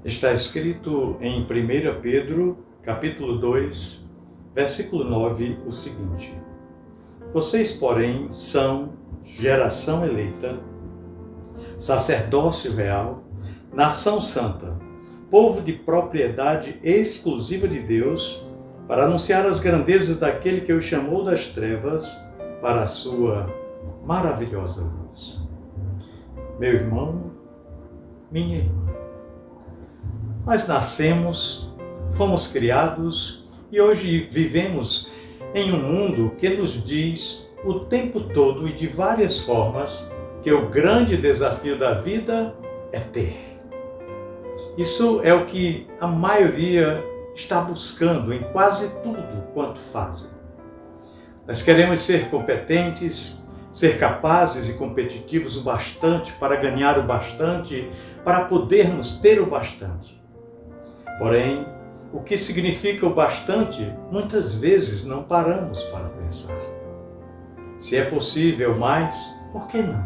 Está escrito em 1 Pedro, capítulo 2, versículo 9, o seguinte: Vocês, porém, são geração eleita, sacerdócio real, nação santa, povo de propriedade exclusiva de Deus, para anunciar as grandezas daquele que os chamou das trevas para a sua maravilhosa luz. Meu irmão, minha irmã, nós nascemos, fomos criados e hoje vivemos em um mundo que nos diz o tempo todo e de várias formas que o grande desafio da vida é ter. Isso é o que a maioria está buscando em quase tudo quanto fazem. Nós queremos ser competentes, ser capazes e competitivos o bastante para ganhar o bastante, para podermos ter o bastante. Porém, o que significa o bastante, muitas vezes não paramos para pensar. Se é possível mais, por que não?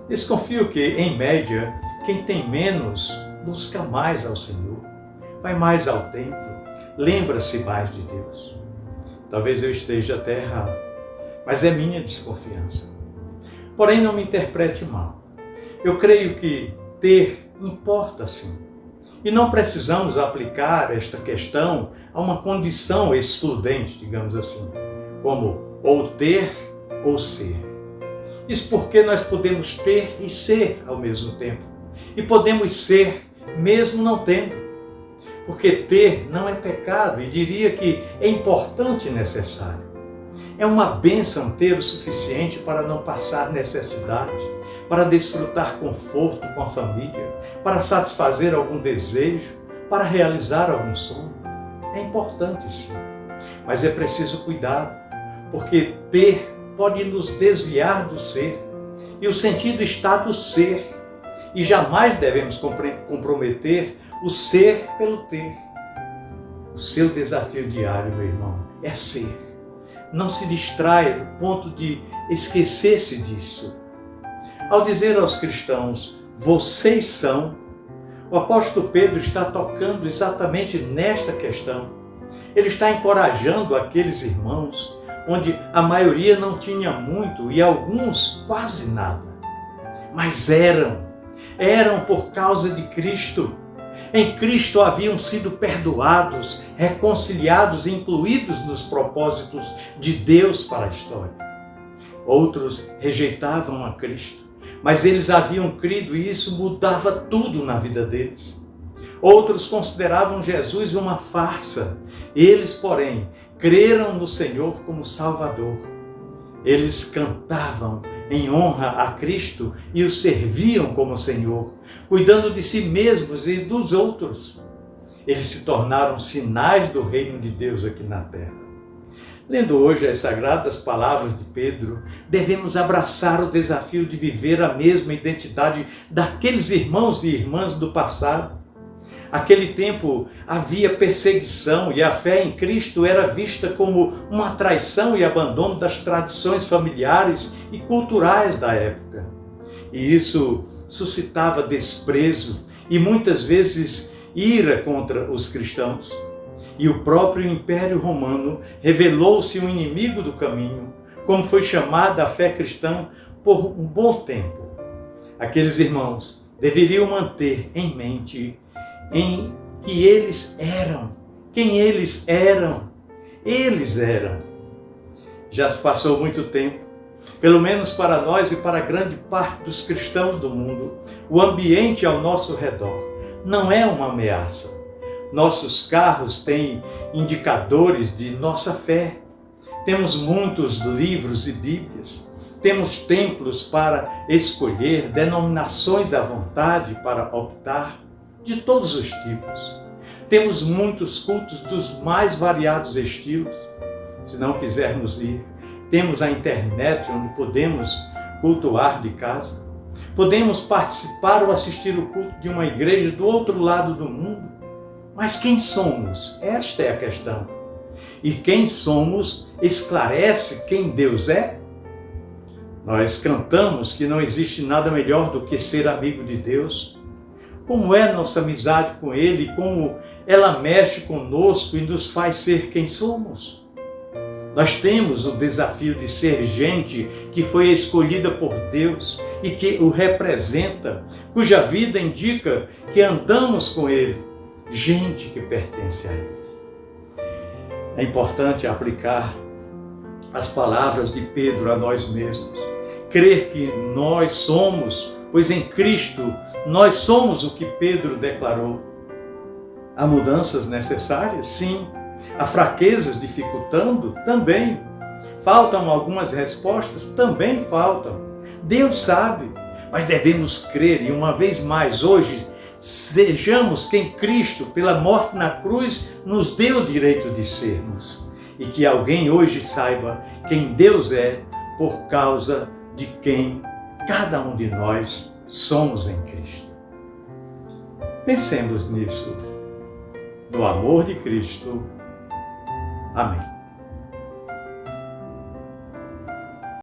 Desconfio que, em média, quem tem menos busca mais ao Senhor, vai mais ao templo, lembra-se mais de Deus. Talvez eu esteja até errado, mas é minha desconfiança. Porém, não me interprete mal. Eu creio que ter importa sim. E não precisamos aplicar esta questão a uma condição excludente, digamos assim, como ou ter ou ser. Isso porque nós podemos ter e ser ao mesmo tempo. E podemos ser mesmo não tendo. Porque ter não é pecado e diria que é importante e necessário. É uma bênção ter o suficiente para não passar necessidade, para desfrutar conforto com a família, para satisfazer algum desejo, para realizar algum sonho. É importante sim, mas é preciso cuidado, porque ter pode nos desviar do ser, e o sentido está do ser, e jamais devemos comprometer o ser pelo ter. O seu desafio diário, meu irmão, é ser. Não se distraia do ponto de esquecer-se disso. Ao dizer aos cristãos, vocês são, o apóstolo Pedro está tocando exatamente nesta questão. Ele está encorajando aqueles irmãos, onde a maioria não tinha muito e alguns quase nada. Mas eram por causa de Cristo. Em Cristo haviam sido perdoados, reconciliados e incluídos nos propósitos de Deus para a história. Outros rejeitavam a Cristo, mas eles haviam crido e isso mudava tudo na vida deles. Outros consideravam Jesus uma farsa. Eles, porém, creram no Senhor como Salvador. Eles cantavam em honra a Cristo e o serviam como Senhor, cuidando de si mesmos e dos outros. Eles se tornaram sinais do reino de Deus aqui na terra. Lendo hoje as sagradas palavras de Pedro, devemos abraçar o desafio de viver a mesma identidade daqueles irmãos e irmãs do passado. Aquele tempo havia perseguição e a fé em Cristo era vista como uma traição e abandono das tradições familiares e culturais da época. E isso suscitava desprezo e muitas vezes ira contra os cristãos. E o próprio Império Romano revelou-se um inimigo do caminho, como foi chamada a fé cristã por um bom tempo. Aqueles irmãos deveriam manter em mente em que eles eram, quem eles eram. Eles eram. Já se passou muito tempo, pelo menos para nós e para grande parte dos cristãos do mundo, o ambiente ao nosso redor não é uma ameaça. Nossos carros têm indicadores de nossa fé. Temos muitos livros e bíblias. Temos templos para escolher, denominações à vontade para optar, de todos os tipos. Temos muitos cultos dos mais variados estilos. Se não quisermos ir, temos a internet onde podemos cultuar de casa. Podemos participar ou assistir o culto de uma igreja do outro lado do mundo. Mas quem somos? Esta é a questão. E quem somos esclarece quem Deus é? Nós cantamos que não existe nada melhor do que ser amigo de Deus. como é nossa amizade com Ele, como ela mexe conosco e nos faz ser quem somos. Nós temos o desafio de ser gente que foi escolhida por Deus e que o representa, cuja vida indica que andamos com Ele, gente que pertence a Ele. É importante aplicar as palavras de Pedro a nós mesmos, crer que nós somos, pois em Cristo nós somos o que Pedro declarou. Há mudanças necessárias? Sim. Há fraquezas dificultando? Também. Faltam algumas respostas? Também faltam. Deus sabe, mas devemos crer e uma vez mais hoje sejamos quem Cristo, pela morte na cruz, nos deu o direito de sermos. E que alguém hoje saiba quem Deus é por causa de quem cada um de nós somos em Cristo. Pensemos nisso, no amor de Cristo. Amém.